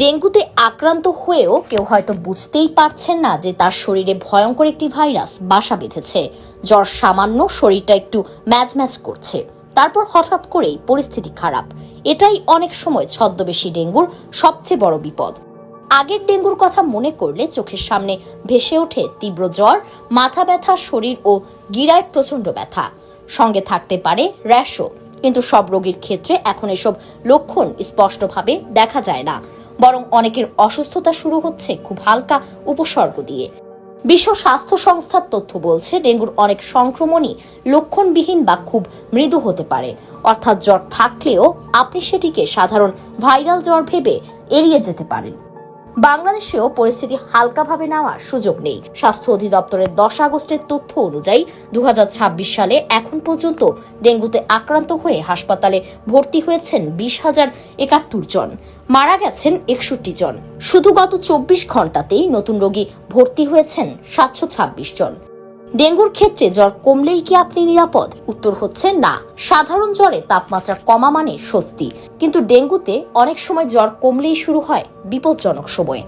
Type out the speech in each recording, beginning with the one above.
ডেঙ্গুতে আক্রান্ত হয়েও কেউ হয়তো বুঝতেই পারছেন না যে তার শরীরে ভয়ঙ্কর একটি ভাইরাস বাসা বেঁধেছে। জ্বর সামান্য, শরীরটা একটু ম্যাজ করছে, তারপর হঠাৎ করেই পরিস্থিতি খারাপ। এটাই অনেক সময় ছদ্মবেশী ডেঙ্গুর সবচেয়ে বড় বিপদ। আগের ডেঙ্গুর কথা মনে করলে চোখের সামনে ভেসে ওঠে তীব্র জ্বর, মাথা ব্যথা, শরীর ও গিরায় প্রচন্ড ব্যথা, সঙ্গে থাকতে পারে র্যাশও। কিন্তু সব রোগীর ক্ষেত্রে এখন এসব লক্ষণ স্পষ্টভাবে দেখা যায় না, বরং অনেকের অসুস্থতা শুরু হচ্ছে খুব হালকা উপসর্গ দিয়ে। বিশ্ব স্বাস্থ্য সংস্থার তথ্য বলছে ডেঙ্গুর অনেক সংক্রমণই লক্ষণবিহীন বা খুব মৃদু হতে পারে, অর্থাৎ জ্বর থাকলেও আপনি সেটিকে সাধারণ ভাইরাল জ্বর ভেবে এড়িয়ে যেতে পারেন। বাংলাদেশেও পরিস্থিতি হালকাভাবে নেওয়ার সুযোগ নেই। স্বাস্থ্য অধিদপ্তরের 10 আগস্টের তথ্য অনুযায়ী 2026 সালে এখন পর্যন্ত ডেঙ্গুতে আক্রান্ত হয়ে হাসপাতালে ভর্তি হয়েছেন 20,071 জন, মারা গেছেন 61 জন। শুধু গত 24 ঘন্টাতেই নতুন রোগী ভর্তি হয়েছেন 726 জন। ডেঙ্গুর ক্ষেত্রে জ্বর কমলেই কি আপনি নিরাপদ? উত্তর হচ্ছে না। সাধারণ জ্বরে তাপমাত্রা কমা মানে স্বস্তি, কিন্তু ডেঙ্গুতে অনেক সময় জ্বর কমলেই শুরু হয় বিপজ্জনক সময়।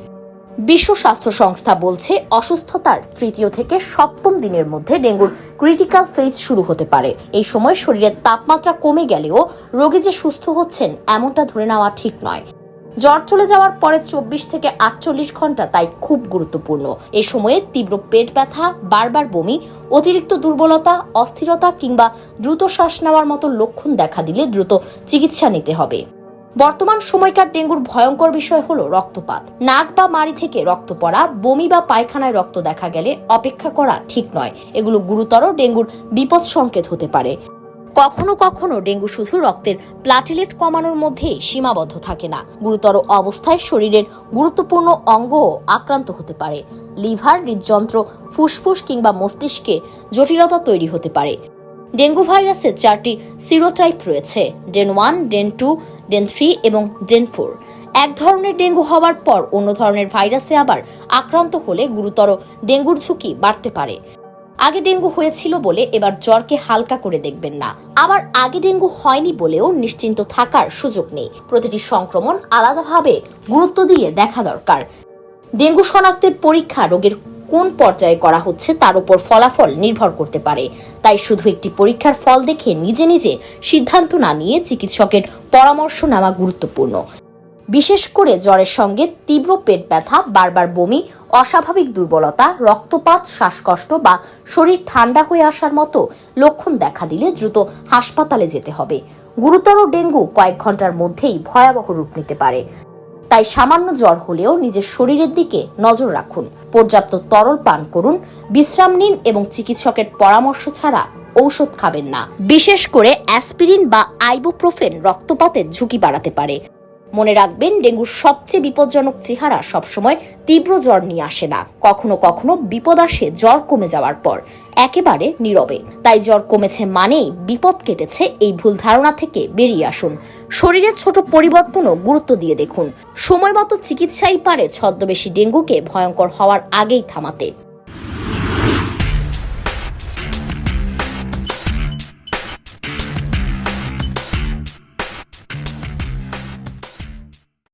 বিশ্ব স্বাস্থ্য সংস্থা বলছে অসুস্থতার 3য় থেকে 7ম দিনের মধ্যে ডেঙ্গুর ক্রিটিক্যাল ফেজ শুরু হতে পারে। এই সময় শরীরের তাপমাত্রা কমে গেলেও রোগী যে সুস্থ হচ্ছেন এমনটা ধরে নেওয়া ঠিক নয়। জ্বর চলে যাওয়ার পরে 24 থেকে 48 ঘন্টা তাই খুব গুরুত্বপূর্ণ। এই সময়ে তীব্র পেট ব্যথা, বারবার বমি, অতিরিক্ত দুর্বলতা, অস্থিরতা কিংবা দ্রুত শ্বাস নেওয়ার মতো লক্ষণ দেখা দিলে দ্রুত চিকিৎসা নিতে হবে। বর্তমান সময়কার ডেঙ্গুর ভয়ঙ্কর বিষয় হলো রক্তপাত। নাক বা মাড়ি থেকে রক্ত পড়া, বমি বা পায়খানায় রক্ত দেখা গেলে অপেক্ষা করা ঠিক নয়। এগুলো গুরুতর ডেঙ্গুর বিপদ সংকেত হতে পারে। কখনো কখনো ডেঙ্গু শুধু রক্তের প্লাটিলেট কমানোর মধ্যেই সীমাবদ্ধ থাকে না। গুরুতর অবস্থায় শরীরের গুরুত্বপূর্ণ অঙ্গও আক্রান্ত হতে পারে। লিভার, হৃদযন্ত্র, ফুসফুস কিংবা মস্তিষ্কে জটিলতা তৈরি হতে পারে। ডেঙ্গু ভাইরাসের 4টি সিরোটাইপ রয়েছে: ডেন 1, ডেন 2, ডেন 3 এবং ডেন 4। এক ধরনের ডেঙ্গু হওয়ার পর অন্য ধরনের ভাইরাসে আবার আক্রান্ত হলে গুরুতর ডেঙ্গুর ঝুঁকি বাড়তে পারে। আগে ডেঙ্গু হয়েছিল বলে এবার জ্বরকে হালকা করে দেখবেন না, আবার আগে ডেঙ্গু হয়নি বলেও নিশ্চিন্ত থাকার সুযোগ নেই। প্রতিটি সংক্রমণ আলাদাভাবে গুরুত্ব দিয়ে দেখা দরকার। ডেঙ্গু শনাক্তের পরীক্ষা রোগের কোন পর্যায়ে করা হচ্ছে তার উপর ফলাফল নির্ভর করতে পারে। তাই শুধু একটি পরীক্ষার ফল দেখে নিজে নিজে সিদ্ধান্ত না নিয়ে চিকিৎসকের পরামর্শ নেওয়া গুরুত্বপূর্ণ। বিশেষ করে জ্বরের সঙ্গে তীব্র পেট ব্যথা, বারবার বমি, অস্বাভাবিক দুর্বলতা, রক্তপাত, শ্বাসকষ্ট বা শরীর ঠান্ডা হয়ে আসার মতো লক্ষণ দেখা দিলে দ্রুত হাসপাতালে যেতে হবে। গুরুতর ডেঙ্গু কয়েক ঘন্টার মধ্যেই ভয়াবহ রূপ নিতে পারে। তাই সামান্য জ্বর হলেও নিজের শরীরের দিকে নজর রাখুন, পর্যাপ্ত তরল পান করুন, বিশ্রাম নিন এবং চিকিৎসকের পরামর্শ ছাড়া ঔষধ খাবেন না। বিশেষ করে অ্যাসপিরিন বা আইবুপ্রোফেন রক্তপাতের ঝুঁকি বাড়াতে পারে। মনে রাখবেন, ডেঙ্গুর সবচেয়ে বিপজ্জনক চেহারা সবসময় তীব্র জ্বর নিয়ে আসে না। কখনো কখনো বিপদ আসে জ্বর কমে যাওয়ার পর, একেবারে নীরবে। তাই জ্বর কমেছে মানেই বিপদ কেটেছে, এই ভুল ধারণা থেকে বেরিয়ে আসুন। শরীরের ছোট পরিবর্তনও গুরুত্ব দিয়ে দেখুন। সময়মতো চিকিৎসাই পারে ছদ্মবেশী ডেঙ্গুকে ভয়ঙ্কর হওয়ার আগেই থামাতে।